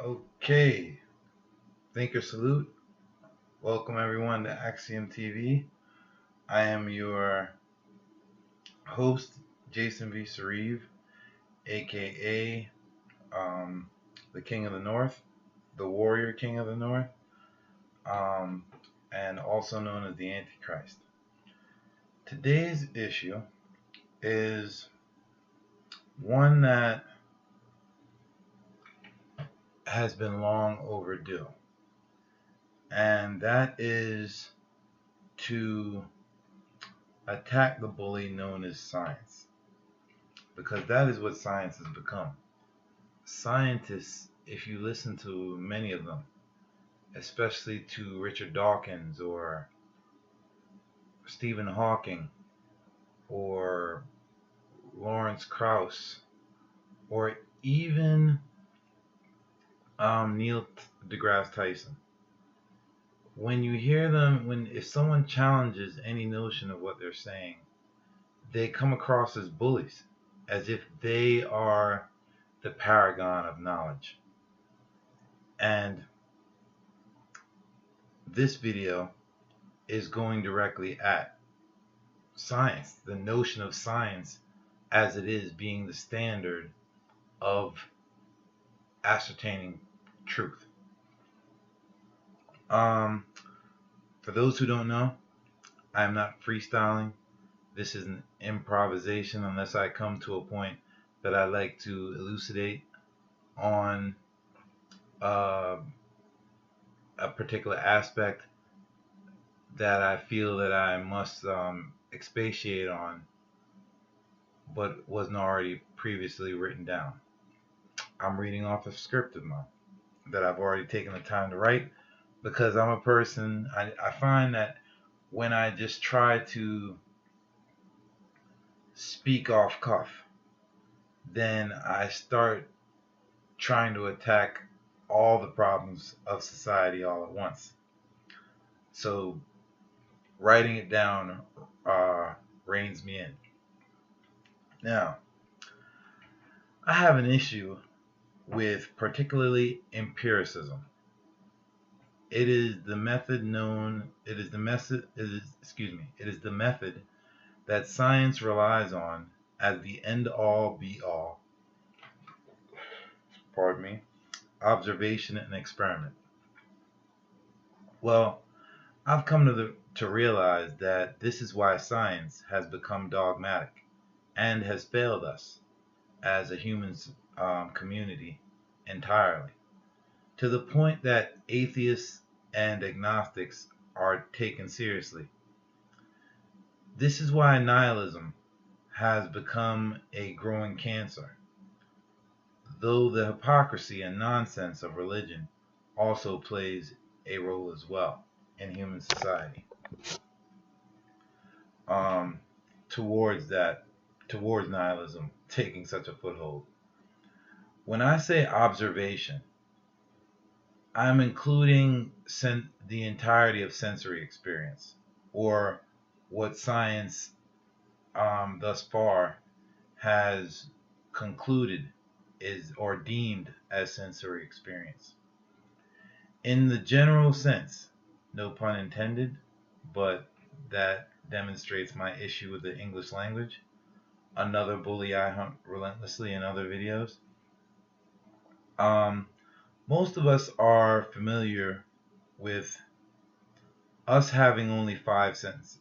Okay, thinker salute. Welcome everyone to AXIOM TV. I am your host, Jason V. Sarive, aka the King of the North, the Warrior King of the North, um, and also known as the Antichrist. Today's issue is one that has been long overdue, and that is to attack the bully known as science, because that is what science has become. Scientists, if you listen to many of them, especially to Richard Dawkins or Stephen Hawking or Lawrence Krauss or even Neil deGrasse Tyson, when you hear them, if someone challenges any notion of what they're saying, they come across as bullies, as if they are the paragon of knowledge. And this video is going directly at science, the notion of science as it is being the standard of ascertaining truth. For those who don't know, I am not freestyling. This is an improvisation unless I come to a point that I like to elucidate on a particular aspect that I feel that I must expatiate on, but wasn't already previously written down. I'm reading off a script of mine that I've already taken the time to write, because I'm a person, I find that when I just try to speak off cuff, then I start trying to attack all the problems of society all at once. So writing it down reins me in. Now, I have an issue with particularly empiricism. It is the method that science relies on as the end all be all, observation and experiment. Well, I've come to realize that this is why science has become dogmatic and has failed us as a human community entirely, to the point that atheists and agnostics are taken seriously. This is why nihilism has become a growing cancer, though the hypocrisy and nonsense of religion also plays a role as well in human society, towards nihilism taking such a foothold. When I say observation, I'm including the entirety of sensory experience, or what science thus far has concluded is or deemed as sensory experience. In the general sense, no pun intended, but that demonstrates my issue with the English language, another bully I hunt relentlessly in other videos. Most of us are familiar with us having only five senses,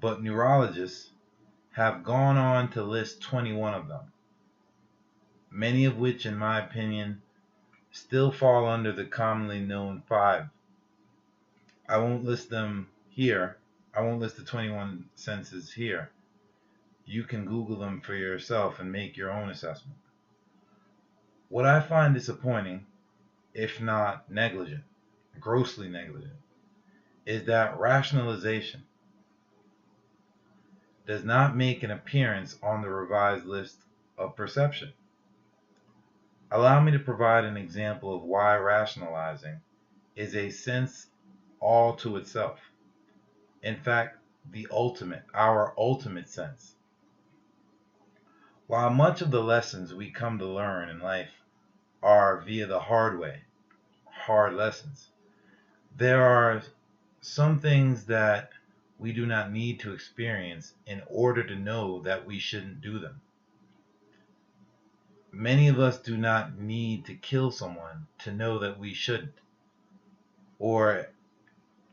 but neurologists have gone on to list 21 of them, many of which, in my opinion, still fall under the commonly known five. I won't list them here. I won't list the 21 senses here. You can Google them for yourself and make your own assessment. What I find disappointing, if not negligent, grossly negligent, is that rationalization does not make an appearance on the revised list of perception. Allow me to provide an example of why rationalizing is a sense all to itself. In fact, our ultimate sense. While much of the lessons we come to learn in life are via the hard way, hard lessons, there are some things that we do not need to experience in order to know that we shouldn't do them. Many of us do not need to kill someone to know that we shouldn't, or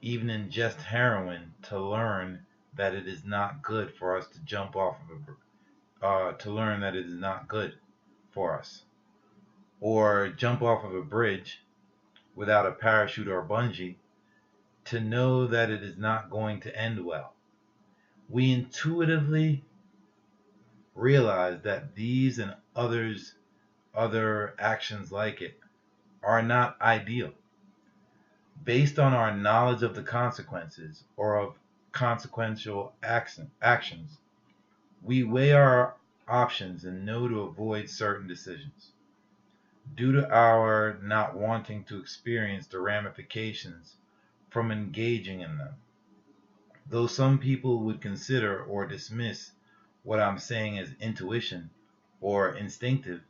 even ingest heroin to learn that it is not good for us to jump off of to learn that it is not good for us, or jump off of a bridge without a parachute or a bungee to know that it is not going to end well. We intuitively realize that these and other actions like it are not ideal. Based on our knowledge of the consequences or of consequential actions, we weigh our options and know to avoid certain decisions. Due to our not wanting to experience the ramifications from engaging in them. Though some people would consider or dismiss what I'm saying as intuition or instinctive,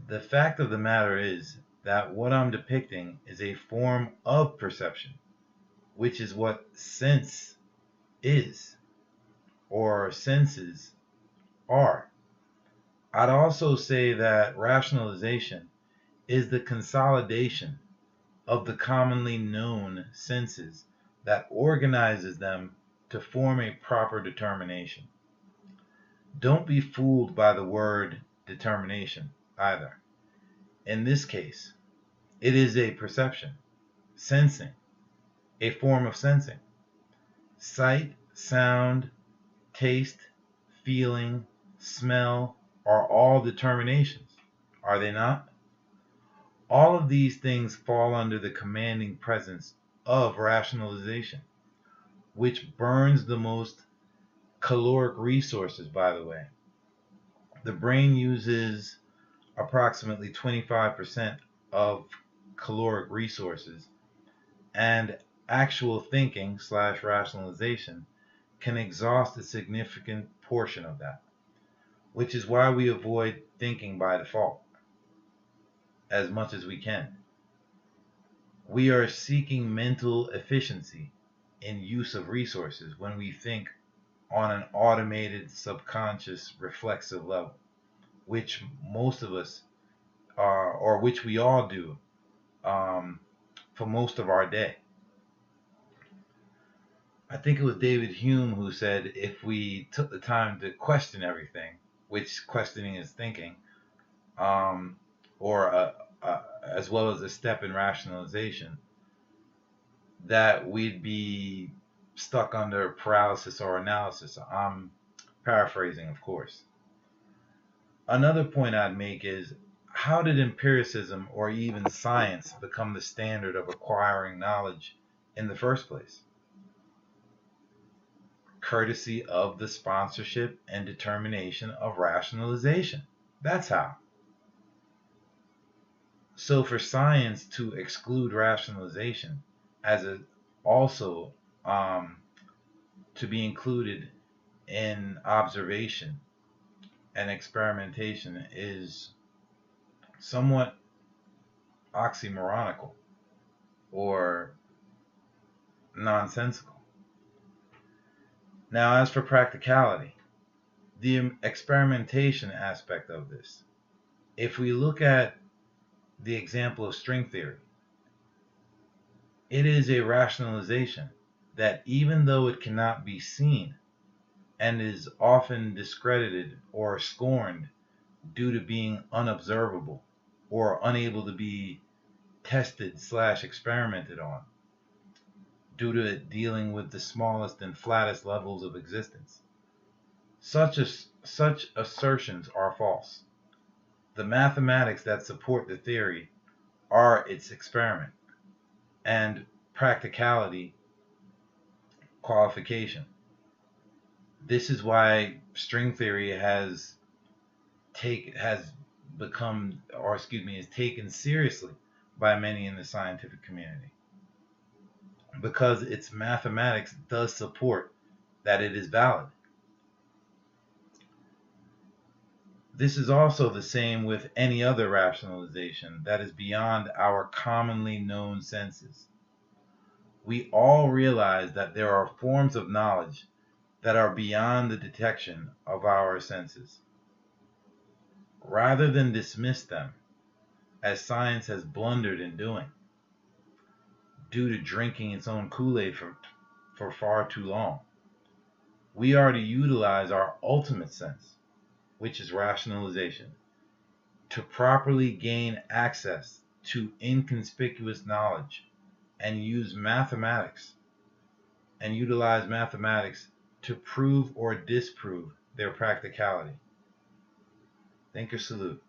the fact of the matter is that what I'm depicting is a form of perception, which is what sense is, or senses are. I'd also say that rationalization is the consolidation of the commonly known senses that organizes them to form a proper determination. Don't be fooled by the word determination either. In this case, it is a perception, sensing, a form of sensing. Sight, sound, taste, feeling, smell are all determinations, are they not? All of these things fall under the commanding presence of rationalization, which burns the most caloric resources, by the way. The brain uses approximately 25% of caloric resources, and actual thinking / rationalization can exhaust a significant portion of that, which is why we avoid thinking by default as much as we can. We are seeking mental efficiency in use of resources when we think on an automated, subconscious, reflexive level, which most of us are, or which we all do for most of our day. I think it was David Hume who said if we took the time to question everything, which questioning is thinking, or as well as a step in rationalization, that we'd be stuck under paralysis or analysis. I'm paraphrasing, of course. Another point I'd make is, how did empiricism or even science become the standard of acquiring knowledge in the first place? Courtesy of the sponsorship and determination of rationalization. That's how. So for science to exclude rationalization as also to be included in observation and experimentation is somewhat oxymoronical or nonsensical. Now, as for practicality, the experimentation aspect of this, if we look at the example of string theory, it is a rationalization that even though it cannot be seen and is often discredited or scorned due to being unobservable or unable to be tested / experimented on, due to it dealing with the smallest and flattest levels of existence, such assertions are false. The mathematics that support the theory are its experiment and practicality qualification. This is why string theory is taken seriously by many in the scientific community, because its mathematics does support that it is valid. This is also the same with any other rationalization that is beyond our commonly known senses. We all realize that there are forms of knowledge that are beyond the detection of our senses. Rather than dismiss them, as science has blundered in doing, due to drinking its own Kool-Aid for far too long, we are to utilize our ultimate sense, which is rationalization, to properly gain access to inconspicuous knowledge and utilize mathematics to prove or disprove their practicality. Thinker salute.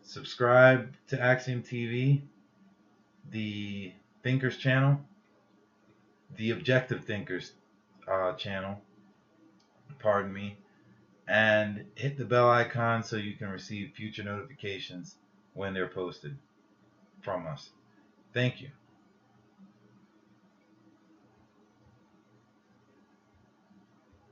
Subscribe to AXIOM TV, the Thinkers channel, the Objective Thinkers channel, pardon me, and hit the bell icon so you can receive future notifications when they're posted from us. Thank you.